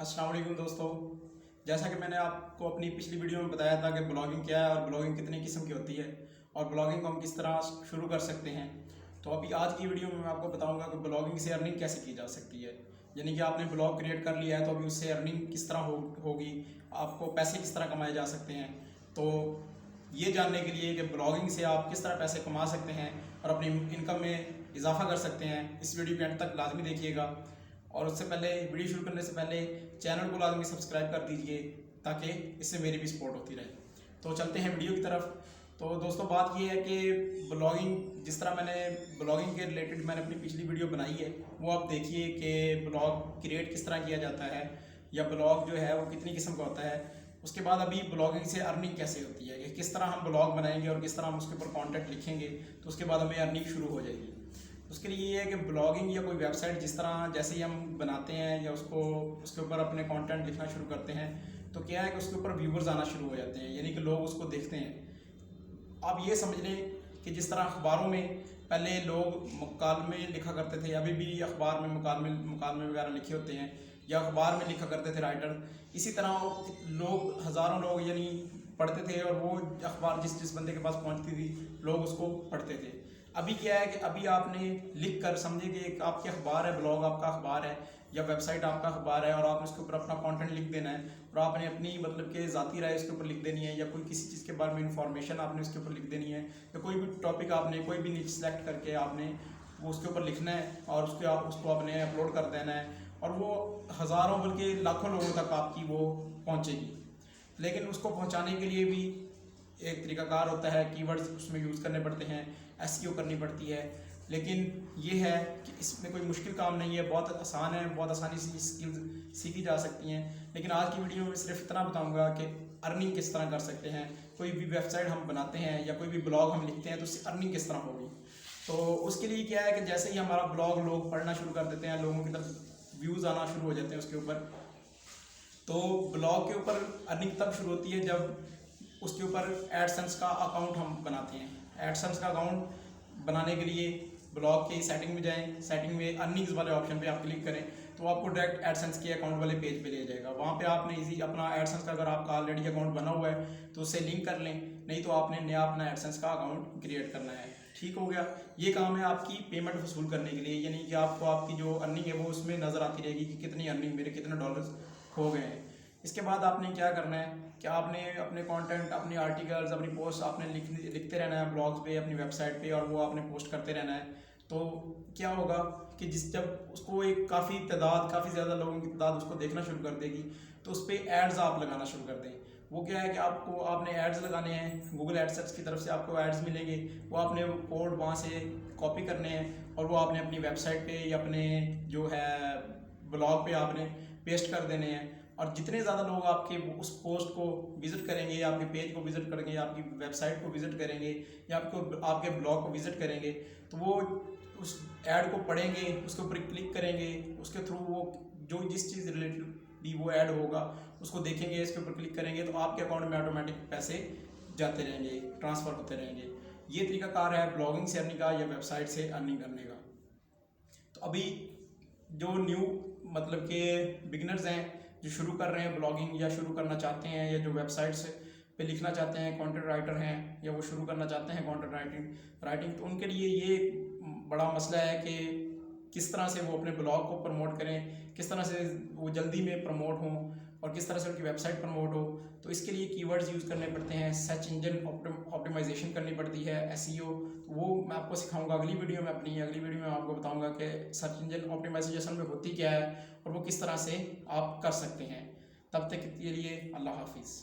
अस्सलाम वालेकुम दोस्तों। जैसा कि मैंने आपको अपनी पिछली वीडियो में बताया था कि ब्लॉगिंग क्या है और ब्लॉगिंग कितनी किस्म की होती है और ब्लॉगिंग को हम किस तरह शुरू कर सकते हैं। तो अभी आज की वीडियो में मैं आपको बताऊंगा कि ब्लॉगिंग से अर्निंग कैसे की जा सकती है। यानी कि आपने ब्लॉग क्रिएट कर लिया है तो अभी उससे अर्निंग किस तरह होगी, आपको पैसे किस तरह कमाए जा सकते हैं। तो ये जानने के लिए कि ब्लॉगिंग से आप किस तरह पैसे कमा सकते हैं और अपनी इनकम में इजाफा कर सकते हैं, इस वीडियो के एंड तक लाजमी देखिएगा। और उससे पहले वीडियो शुरू करने से पहले चैनल को लाजमी सब्सक्राइब कर दीजिए ताकि इससे मेरी भी सपोर्ट होती रहे। तो चलते हैं वीडियो की तरफ। तो दोस्तों बात ये है कि ब्लॉगिंग, जिस तरह मैंने ब्लॉगिंग के रिलेटेड मैंने अपनी पिछली वीडियो बनाई है वो आप देखिए कि ब्लॉग क्रिएट किस तरह किया जाता है या ब्लॉग जो है वो कितनी किस्म का होता है। उसके बाद अभी ब्लॉगिंग से अर्निंग कैसे होती है, कि किस तरह हम ब्लॉग बनाएंगे और किस तरह हम उसके ऊपर कंटेंट लिखेंगे तो उसके बाद हमें अर्निंग शुरू हो जाएगी। उसके लिए ये है कि ब्लॉगिंग या कोई वेबसाइट जिस तरह जैसे ही हम बनाते हैं या उसको उसके ऊपर अपने कंटेंट लिखना शुरू करते हैं तो क्या है कि उसके ऊपर व्यूवर्स आना शुरू हो जाते हैं, यानी कि लोग उसको देखते हैं। आप ये समझ लें कि जिस तरह अखबारों में पहले लोग मुकालमे लिखा करते थे, अभी भी अखबार में मुकालमे वगैरह लिखे होते हैं या अखबार में लिखा करते थे राइटर, इसी तरह लोग हज़ारों लोग यानी पढ़ते थे और वो अखबार जिस जिस बंदे के पास पहुंचती थी लोग उसको पढ़ते थे। अभी क्या है कि अभी आपने लिख कर समझे कि एक आपकी अखबार है, ब्लॉग आपका अखबार है या वेबसाइट आपका अखबार है और आपने उसके ऊपर अपना कंटेंट लिख देना है और आपने अपनी मतलब कि ज़ाती राय उसके ऊपर लिख देनी है या कोई किसी चीज़ के बारे में इंफॉर्मेशन आपने उसके ऊपर लिख देनी है या कोई भी टॉपिक आपने कोई भी नीच सेलेक्ट करके आपने वो उसके ऊपर लिखना है और उसको आपने अपलोड कर देना है और वो हज़ारों बल्कि लाखों लोगों तक आपकी वो पहुँचेगी। लेकिन उसको पहुँचाने के लिए भी एक तरीकाकार होता है, कीवर्ड्स उसमें यूज़ करने पड़ते हैं, एसईओ करनी पड़ती है। लेकिन ये है कि इसमें कोई मुश्किल काम नहीं है, बहुत आसान है, बहुत आसानी से स्किल्स सीखी जा सकती हैं। लेकिन आज की वीडियो में सिर्फ इतना बताऊंगा कि अर्निंग किस तरह कर सकते हैं। कोई भी वेबसाइट हम बनाते हैं या कोई भी ब्लॉग हम लिखते हैं तो उससे अर्निंग किस तरह होगी। तो उसके लिए क्या है कि जैसे ही हमारा ब्लॉग लोग पढ़ना शुरू कर देते हैं, लोगों की तरफ व्यूज़ आना शुरू हो जाते हैं उसके ऊपर, तो ब्लॉग के ऊपर अर्निंग तब शुरू होती है जब उसके ऊपर एडसेंस का अकाउंट हम बनाते हैं। एडसेंस का अकाउंट बनाने के लिए ब्लॉग की सेटिंग में जाएं, सेटिंग में अर्निंग्स वाले ऑप्शन पे आप क्लिक करें तो आपको डायरेक्ट एडसेंस के अकाउंट वाले पेज पे ले जाएगा। वहाँ पे आपने इजी अपना एडसेंस का, अगर आपका ऑलरेडी अकाउंट बना हुआ है तो उससे लिंक कर लें, नहीं तो आपने नया अपना एडसेंस का अकाउंट क्रिएट करना है। ठीक हो गया। ये काम है आपकी पेमेंट वसूल करने के लिए, यानी कि आपको आपकी जो अर्निंग है वो उसमें नज़र आती रहेगी कि कितनी अर्निंग मेरे कितने डॉलर्स हो गए हैं। इसके बाद आपने क्या करना है कि आपने अपने कंटेंट, अपने आर्टिकल्स, अपनी पोस्ट आपने लिखते रहना है ब्लॉग्स पे, अपनी वेबसाइट पे, और वो आपने पोस्ट करते रहना है। तो क्या होगा कि जब उसको एक काफ़ी ज़्यादा लोगों की तादाद उसको देखना शुरू कर देगी तो उस पर एड्स आप लगाना शुरू कर दें। वो क्या है कि आपने एड्स लगाने हैं, गूगल एडसेंस की तरफ से आपको एड्स मिलेंगे, वो आपने कोड वहाँ से कॉपी करने हैं और वो आपने अपनी वेबसाइट पे या अपने जो है ब्लॉग पे आपने पेस्ट कर देने हैं। और जितने ज़्यादा लोग आपके उस पोस्ट को विज़िट करेंगे या आपके पेज को विज़िट करेंगे या आपकी वेबसाइट को विज़िट करेंगे या आपके ब्लॉग को विज़िट करेंगे तो वो उस ऐड को पढ़ेंगे, उसके ऊपर क्लिक करेंगे, उसके थ्रू वो जो जिस चीज़ रिलेटेड भी वो ऐड होगा उसको देखेंगे, इसके ऊपर क्लिक करेंगे तो आपके अकाउंट में ऑटोमेटिक पैसे जाते रहेंगे, ट्रांसफ़र होते रहेंगे। ये तरीकाकार है ब्लॉगिंग से अर्निंग का या वेबसाइट से अर्निंग करने का। तो अभी जो न्यू मतलब के बिगिनर्स हैं जो शुरू कर रहे हैं ब्लॉगिंग या शुरू करना चाहते हैं या जो वेबसाइट्स पे लिखना चाहते हैं, कंटेंट राइटर हैं या वो शुरू करना चाहते हैं कंटेंट राइटिंग, तो उनके लिए ये बड़ा मसला है कि किस तरह से वो अपने ब्लॉग को प्रमोट करें, किस तरह से वो जल्दी में प्रमोट हों और किस तरह से उनकी वेबसाइट प्रमोट हो। तो इसके लिए कीवर्ड्स यूज़ करने पड़ते हैं, सर्च इंजन ऑप्टिमाइजेशन करनी पड़ती है, एसईओ। वो मैं आपको सिखाऊंगा अगली वीडियो में, अपनी अगली वीडियो में आपको बताऊंगा कि सर्च इंजन ऑप्टिमाइजेशन में होती क्या है और वो किस तरह से आप कर सकते हैं। तब तक के लिए अल्लाह हाफिज़।